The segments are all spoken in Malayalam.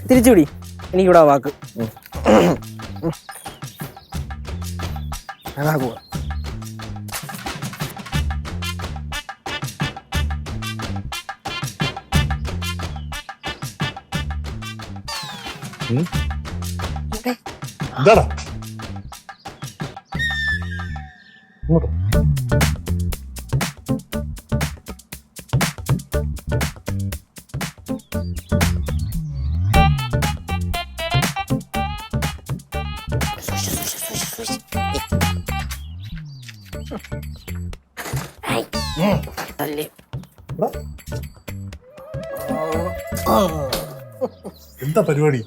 തിരിച്ചുപിടി. എനിക്കിവിടെ വാക്ക്. അതാകുക. എന്താടാ എന്താ പരിപാടി?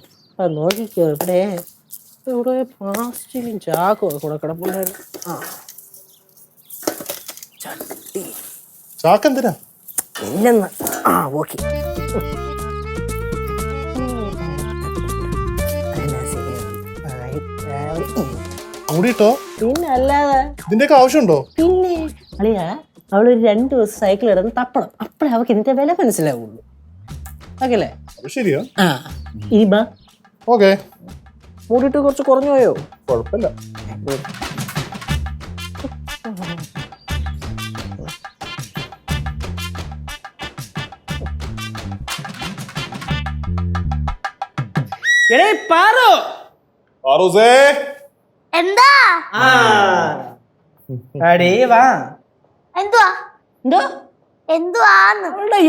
നോക്കിക്കോ, ഇവിടെ പ്ലാസ്റ്റിക്കും ചാക്കോ കൂടെ കിടപ്പുണ്ടായിരുന്നു. ചട്ടി ചാക്കെന്തിനാ? ഇല്ലെന്ന്. ഓക്കെ. കൂടിട്ടോ? പിന്നെ അല്ലാതെ ഇതിന്റെയൊക്കെ ആവശ്യമുണ്ടോ? പിന്നെ അളിയാ, അവളൊരു 2 ദിവസം സൈക്കിൾ ഇടന്ന് തപ്പണം. അപ്പഴേ അവൾക്ക് ഇതിന്റെ വില മനസ്സിലാവുള്ളൂ. ഓക്കെ അല്ലേ? ശരിയാ. ഇനി ബാ. ഓക്കെ. മൂടിയിട്ട് കുറച്ച് കുറഞ്ഞു പോയോ? കുഴപ്പമില്ല. എന്താ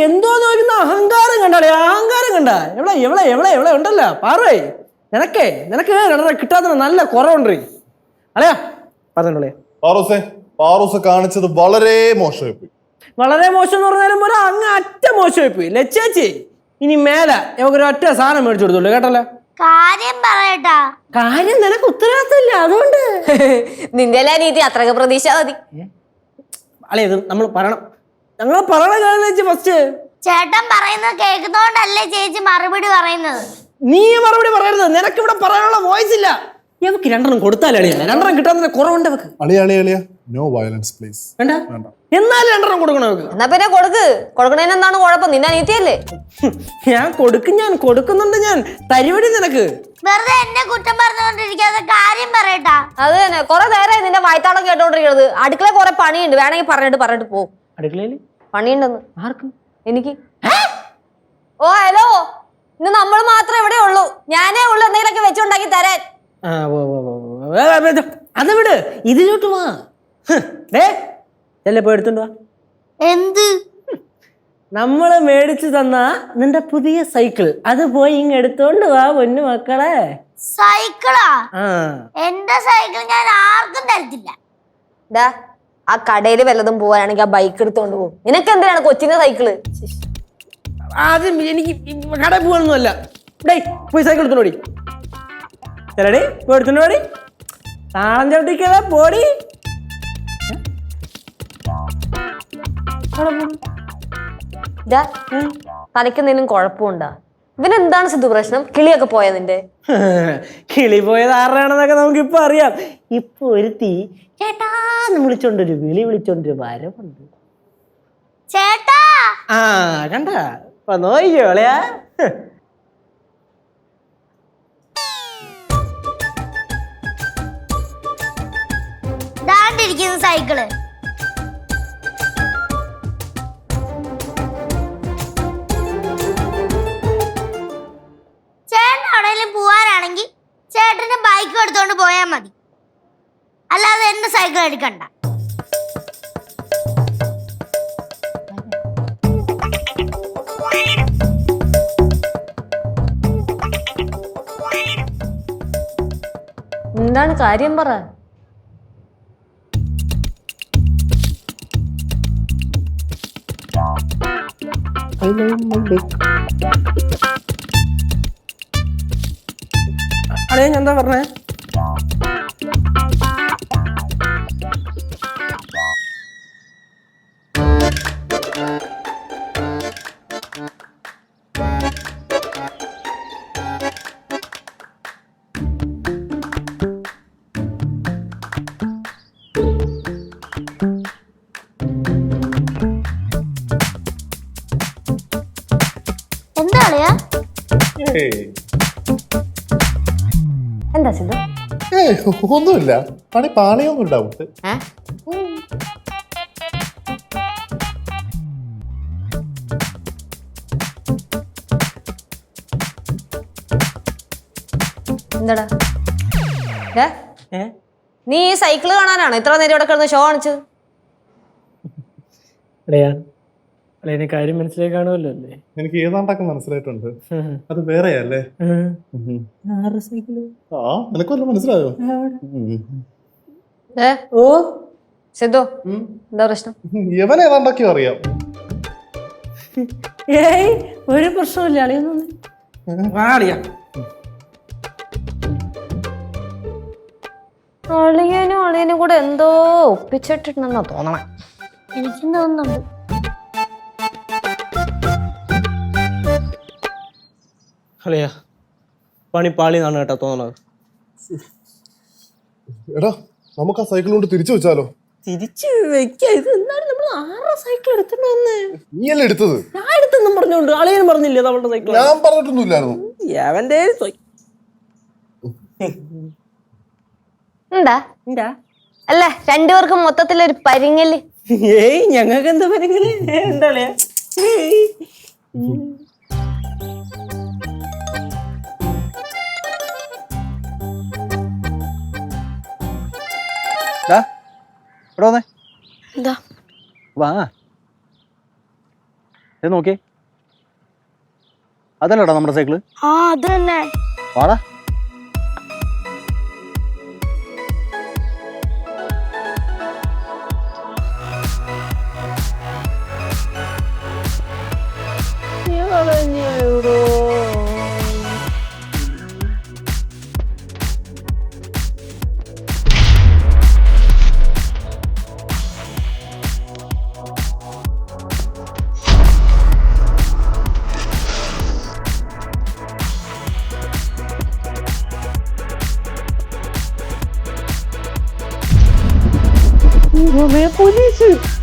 എന്തോന്ന് നോക്കുന്ന അഹങ്കാരം കണ്ടാളെ, അഹങ്കാരം കണ്ട. എവിടെ ഉണ്ടല്ലോ പാറേ. നിനക്ക് കിട്ടാത്ത നല്ല കുറവുണ്ട്. അല്ലയാ പറഞ്ഞോളേ. പാറൂസ് കാണിച്ചത് വളരെ മോശമായി. വളരെ മോശം എന്ന് പറഞ്ഞാലും പോലെ അങ്ങ് അറ്റ മോശമായി പോയി. ലച്ചേച്ചി, ഇനി മേലെ ഒരു ഒറ്റ സാധനം മേടിച്ചു കൊടുത്തുള്ളൂ കേട്ടല്ലോ. കാര്യം പറയട്ടാ. കാര്യം നിനക്ക് ഉത്തരവാദിത്തമില്ല, അതുകൊണ്ട് നിന്റെ നീതി അത്രക്ക് പ്രതീക്ഷ മതി. അല്ലേ, ഇത് നമ്മൾ പറയണം. ഞങ്ങൾ പറയണ കാര്യം ഫസ്റ്റ്. ചേട്ടൻ പറയുന്നത് കേൾക്കുന്നോണ്ടല്ലേ ചേച്ചി മറുപടി പറയുന്നത്. നീ മറുപടി പറയരുത്. നിനക്ക് ഇവിടെ പറയാനുള്ള വോയിസ് ഇല്ല. ഇവക്ക് 2 കൊടുത്താലേ അളിയല്ല. 2 കിട്ടാൻ കുറവുണ്ട് അവക്ക്. No violence please. വേണ്ട. എന്നാലും 2 കൊടുക്കണം അവക്ക്. എന്നാ പിന്നെ കൊടുക്കണേന് എന്താണ് കുഴപ്പം? നിന്നെ നീതിയല്ലേ. ഞാൻ കൊടുക്കുന്നുണ്ട്. ഞാൻ തരിവടി നിനക്ക്. വെറുതെ എന്നെ കുറ്റം പറഞ്ഞുകൊണ്ടിരിക്കാതെ കാര്യം പറയട്ടാ. അത് തന്നെ, കുറെ നേരം നിന്റെ വായ്ത്താളം കേട്ടോണ്ടിരിക്കുന്നത്. അടുക്കള കുറെ പണിയുണ്ട്, വേണമെങ്കിൽ പറഞ്ഞിട്ട് പോ. അടുക്കളയില് പണിയുണ്ടെന്ന്. ആർക്കും? എനിക്ക്. ഓ ഹലോ, ഇന്ന് നമ്മൾ മാത്രമേ ഇവിടെ ഉള്ളൂ. ഞാനേ ഉള്ളൂ എന്തെങ്കിലുമൊക്കെ വെച്ചുണ്ടാക്കി തരാൻ. അത് വിട്, ഇതിലോട്ട് വാ. പോയി എടുത്തോണ്ട് വാ. എന്ത്? നമ്മള് മേടിച്ചു തന്ന നിന്റെ പുതിയ സൈക്കിൾ, അത് പോയി ഇങ്ങ് എടുത്തോണ്ട് വാ പൊന്നു മക്കളെ. സൈക്കിളാ? എന്റെ സൈക്കിൾ ഞാൻ ആർക്കും തരത്തില്ല. ആ കടയില് വല്ലതും പോവാനാണെങ്കിൽ ആ ബൈക്ക് എടുത്തോണ്ട് പോകും. നിനക്ക് എന്തിനാണ് കൊച്ചിന്റെ സൈക്കിള്? അത് എനിക്ക് കടയിൽ പോകാനൊന്നുമല്ല. പോയി സൈക്കിൾ എടുത്തോണ്ടി പോയി എടുത്തോണ്ടി താളം ചവിട്ടിക്കതാ പോടി. തനിക്ക് എന്തെങ്കിലും കുഴപ്പമുണ്ടാ? ഇവനെന്താണ് സിദ്ധു പ്രശ്നം? കിളിയൊക്കെ പോയ നിന്റെ? കിളി പോയത് ആരുടെയാണെന്നൊക്കെ നമുക്ക് ഇപ്പൊ അറിയാം. ഇപ്പൊ ഒരുത്തി ചേട്ടാന്ന് വിളിച്ചോണ്ടൊരു വിളിച്ചോണ്ടൊരു വരവുണ്ട്. ചേട്ടാ കണ്ട നോക്കിക്കോളയാ. സൈക്കിള് ചേട്ടൻ എവിടെയെങ്കിലും പോവാനാണെങ്കിൽ ചേട്ടന്റെ ബൈക്ക് എടുത്തോണ്ട് പോയാൽ മതി, അല്ലാതെ എന്റെ സൈക്കിൾ എടുക്കണ്ട. എന്താണ് കാര്യം പറ. ഞാൻ എന്താ പറഞ്ഞേ? എന്താ അളിയാ? എന്താ സിദ്ധു? ഒന്നുമില്ല. പാണിയൊന്നും ഉണ്ടാവും. എന്താടാ നീ ഈ സൈക്കിള് കാണാനാണോ ഇത്ര നേരം ഇവിടെ കിടന്ന് ഷോ കാണിച്ചത്? അളിയനെ കാര്യം മനസ്സിലായി കാണുമല്ലോ അല്ലേ? എനിക്ക് ഏതാണ്ടൊക്കെ മനസ്സിലായിട്ടുണ്ട്. അത് വേറെയല്ലേ? നിനക്ക് വല്ല മനസ്സിലായോ? ഓ സിദ്ധു, എന്താ പ്രശ്നം? ഇവൻ ഏതാണ്ടൊക്കെയോ അറിയാം. ഏയ് ഒരു പ്രശ്നമില്ല. അളിയൊന്നും അറിയാം. അളിയനും അളിയനും കൂടെ എന്തോ ഒപ്പിച്ചിട്ടുണ്ടെന്നാ തോന്നണേ. എനിക്കും തോന്നുന്നുണ്ട്. അളിയാ പണി പാളിന്നാണ് കേട്ടോ തോന്നണത്. എടാ നമുക്ക് ആ സൈക്കിൾ കൊണ്ട് തിരിച്ചു വെച്ചാലോ? തിരിച്ചു വെക്കാം. ഇത് എന്താണ് നമ്മൾ 6 സൈക്കിൾ എടുത്തിട്ട് വന്നേ? നീയല്ലേ എടുത്തത്? ഞാൻ എടുത്തെന്നും പറഞ്ഞോണ്ട് അളിയനും പറഞ്ഞില്ലേ നമ്മളുടെ സൈക്കിൾ? ഞാൻ പറഞ്ഞിട്ടൊന്നുമില്ലായിരുന്നു. അവന്റെ അല്ല രണ്ടുപേർക്കും മൊത്തത്തിലൊരു പരിങ്ങല്. ഏയ് ഞങ്ങൾക്ക് എന്താ പരിങ്ങല്? എന്താ അളിയാ? വാ നോക്കിയേ, അതല്ലടാ നമ്മുടെ സൈക്കിള്. ആ അത് തന്നെ. വാടാ.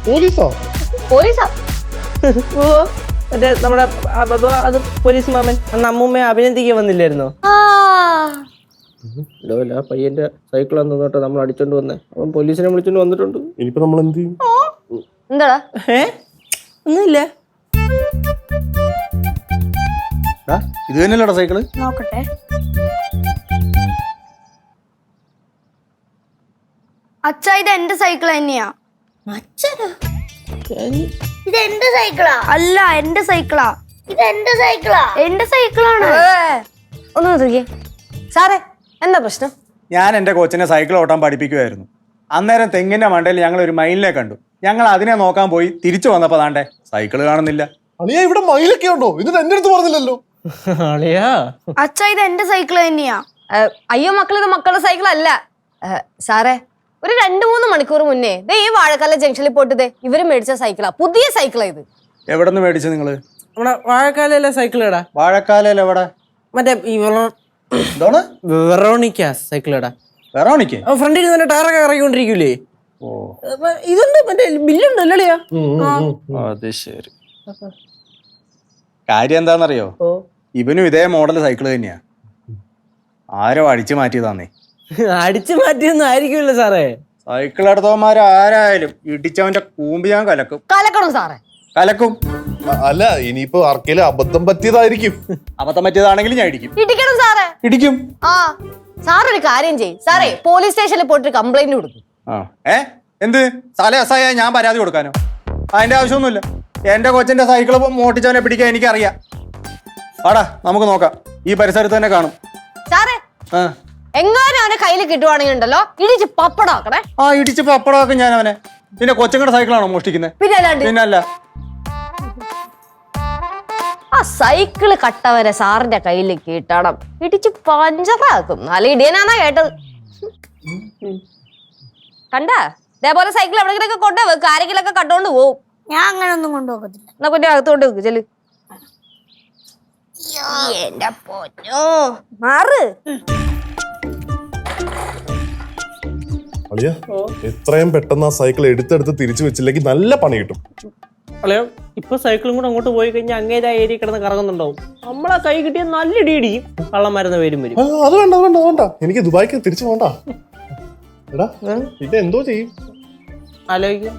പോലീസോ? പോലീസാ? ഓ മറ്റേ നമ്മുടെ അത് പോലീസ് മാമൻ അന്ന് അമ്മൂമ്മയെ അഭിനന്ദിക്കാൻ വന്നില്ലായിരുന്നോ? ആ പയ്യന്റെ സൈക്കിൾ അന്ന് തൊട്ട് നമ്മൾ അടിച്ചോണ്ട് വന്നേ. അവൻ പോലീസിനെ വിളിച്ചോണ്ട് വന്നിട്ടുണ്ട്. ഇനിയിപ്പോ നമ്മൾ എന്ത് ചെയ്യും? എന്താടാ? ഒന്നുമില്ല. ഇത് തന്നെയല്ലടാ സൈക്കിള്. നോക്കട്ടെ. അച്ഛാ ഇത് എന്റെ സൈക്കിൾ തന്നെയാ. ഇത് എന്റെ സൈക്കിളാ? അല്ല എന്റെ സൈക്കിളാ. ഇത് എന്റെ സൈക്കിളാ. എന്റെ സൈക്കിളാണ്. ഒന്ന് നോക്കിയേ സാറേ, എന്താ പ്രശ്നം? ഞാൻ എൻ്റെ കൊച്ചിനെ സൈക്കിൾ ഓട്ടാൻ പഠിപ്പിക്കുമായിരുന്നു. അന്നേരം തെങ്ങിന്റെ മണ്ടയിൽ ഞങ്ങൾ ഒരു മയിലിനെ കണ്ടു. ഞങ്ങൾ അതിനെ നോക്കാൻ പോയി തിരിച്ചു വന്നപ്പോ താണ്ടേ സൈക്കിള് കാണുന്നില്ല. അളിയാ ഇവിടെ മയിലൊക്കെ ഉണ്ടോ? ഇത് എന്റെ അടുത്ത് പറഞ്ഞില്ലല്ലോ. അളിയാ അച്ഛാ ഇത് എന്റെ സൈക്കിൾ തന്നെയാ. അയ്യോ മക്കൾ, ഇത് മക്കളുടെ സൈക്കിൾ അല്ല സാറേ. ഒരു 2-3 മണിക്കൂർ മുന്നേ ഈ വാഴക്കാല ജംഗ്ഷനിൽ പോയിട്ട് ഇവര് മേടിച്ച സൈക്കിളാ. പുതിയ സൈക്കിളാ ഇത്. എവിടെ നിന്ന് മേടിച്ചു നിങ്ങള്? നമ്മുടെ വാഴക്കാലയിലെ സൈക്കിൾ എടാ. വാഴക്കാലയിൽ എവിടെ? മറ്റേ ഈ എന്താണ്? വെറോണിക്ക സൈക്കിൾ എടാ. വെറോണിക്ക ഫ്രണ്ടിൽ നിന്ന് ടയറൊക്കെ ഇറങ്ങിക്കൊണ്ടിരിക്കൂലേ? ഓ ഇതുണ്ട്, മറ്റേ ബില്ലുണ്ടല്ലോ അളിയാ. അത് ശരി. കാര്യം എന്താണെന്നറിയോ? ഇവനും ഇതേ മോഡൽ സൈക്കിൾ തന്നെയാ. ആരോ അടിച്ചു മാറ്റിയതാന്നേ. അടിച്ചു മാറ്റിയൊന്നും ആയിരിക്കുമല്ലോ സാറേ. സൈക്കിൾ എടുത്തവന്മാർ ആരായാലും ഇടിച്ചവന്റെ കൂമ്പ് ഞാൻ കലക്കും. കലക്കണം സാറേ. കലക്കും. അല്ല ഇനിയിപ്പോ ആർക്കെങ്കിലും അബദ്ധം പറ്റിയതായിരിക്കും. അബദ്ധം പറ്റിയതാണെങ്കിൽ ഞാൻ ഇടിക്കും. ഇടിക്കണം സാറേ. ഇടിക്കും. ആ സാർ ഒരു കാര്യം ചെയ്യും സാറേ, പോലീസ് സ്റ്റേഷനിൽ പോയിട്ട് കംപ്ലൈന്റ് കൊടുക്കും. എന്ത് സ്ഥലം എസ്സായ ഞാൻ പരാതി കൊടുക്കാനോ? അതിന്റെ ആവശ്യമൊന്നുമില്ല. എന്റെ കൊച്ചിന്റെ സൈക്കിൾ മോട്ടിച്ചവനെ പിടിക്കാൻ എനിക്കറിയാം. ആടാ നമുക്ക് നോക്കാം. ഈ പരിസരത്ത് തന്നെ കാണും. സാറേ എങ്ങാനും അവനെ കയ്യിൽ കിട്ടുവാണെങ്കിൽ ഉണ്ടല്ലോ ഇടിച്ച് പപ്പടാക്കണേ. ആ ഇടിച്ച് പപ്പടാക്കും ഞാൻ അവനെ. പിന്നെ കൊച്ചങ്ങളുടെ സൈക്കിളാണോ മോഷ്ടിക്കുന്നത്? പിന്നല്ല. ആ സൈക്കിള് കട്ടവരെ സാറിന്റെ കയ്യിൽ കിട്ടണം. ഇടിച്ച് പഞ്ചറാക്കും. നല്ല ഇടിയനാന്നാ കേട്ടത്. കണ്ട ഇതേപോലെ സൈക്കിൾ എവിടെങ്കിലൊക്കെ കൊണ്ടുപോകും. ആരെങ്കിലൊക്കെ കട്ടോണ്ട് പോവും. ഞാൻ അങ്ങനെ ഒന്നും കൊണ്ടുപോകത്തില്ല. എന്നാ കൊണ്ടേ അകത്തോണ്ട് വെക്ക് ചെല്. എന്റെ പൊന്നോ മാറ്. അളിയാ എത്രയും പെട്ടെന്ന് ആ സൈക്കിൾ എടുത്തെടുത്ത് തിരിച്ചു വെച്ചില്ലെങ്കിൽ നല്ല പണി കിട്ടും. അല്ലയോ ഇപ്പൊ സൈക്കിളും കൂടെ അങ്ങോട്ട് പോയി കഴിഞ്ഞാൽ അങ്ങേരാ ഏരിയ കിടന്ന് കറങ്ങുന്നുണ്ടാവും. നമ്മളെ കൈ കിട്ടിയ നല്ല ഇടിയിടിയും കള്ളന്മാരുന്ന പേരും വരും. അത് വേണ്ട വേണ്ട വേണ്ട, എനിക്ക് ദുബായിക്ക് തിരിച്ചു പോണ്ട. എടാ ഇത് എന്തോ ചെയ്യും ആലോചിക്കാം.